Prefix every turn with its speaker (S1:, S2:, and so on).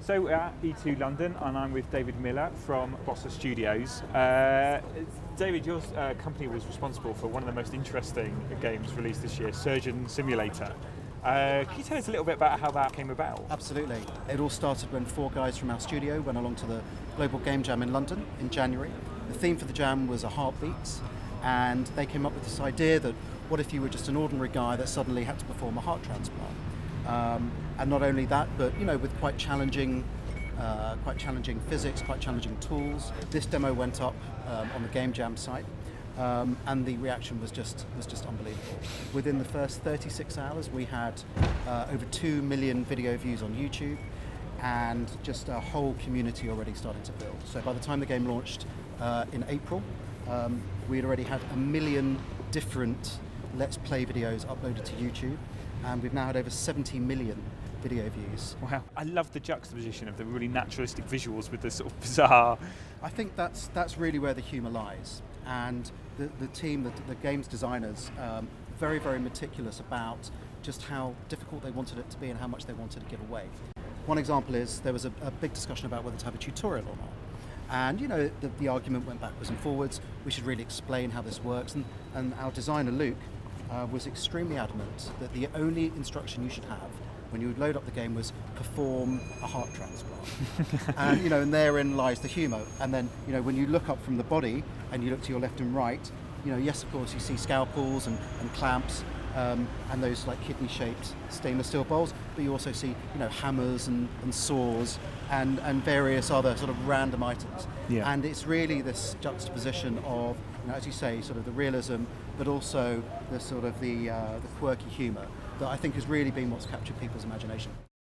S1: So we're at E2 London, and I'm with David Miller from Bossa Studios. David, your company was responsible for one of the most interesting games released this year, Surgeon Simulator. Can you tell us a little bit about how that came about?
S2: Absolutely. It all started when 4 guys from our studio went along to the Global Game Jam in London in January. The theme for the jam was a heartbeat, and they came up with this idea that what if you were just an ordinary guy that suddenly had to perform a heart transplant? And not only that, but with quite challenging physics, quite challenging tools. This demo went up on the Game Jam site, and the reaction was just unbelievable. Within the first 36 hours, we had over 2 million video views on YouTube, and just a whole community already starting to build. So by the time the game launched in April, we had already had 1 million different Let's Play videos uploaded to YouTube, and we've now had over 70 million video views.
S1: Wow, I love the juxtaposition of the really naturalistic visuals with the sort of bizarre.
S2: I think that's really where the humour lies, and the team, the games designers, very, very meticulous about just how difficult they wanted it to be and how much they wanted to give away. One example is there was a big discussion about whether to have a tutorial or not. And the argument went backwards and forwards. We should really explain how this works, and our designer Luke was extremely adamant that the only instruction you should have when you would load up the game was perform a heart transplant. And therein lies the humour. And then when you look up from the body and you look to your left and right, yes, of course you see scalpels and clamps and those like kidney-shaped stainless steel bowls, but you also see hammers and saws and various other sort of random items.
S1: Yeah.
S2: And it's really this juxtaposition of, as you say, sort of the realism, but also the sort of the quirky humour that I think has really been what's captured people's imagination.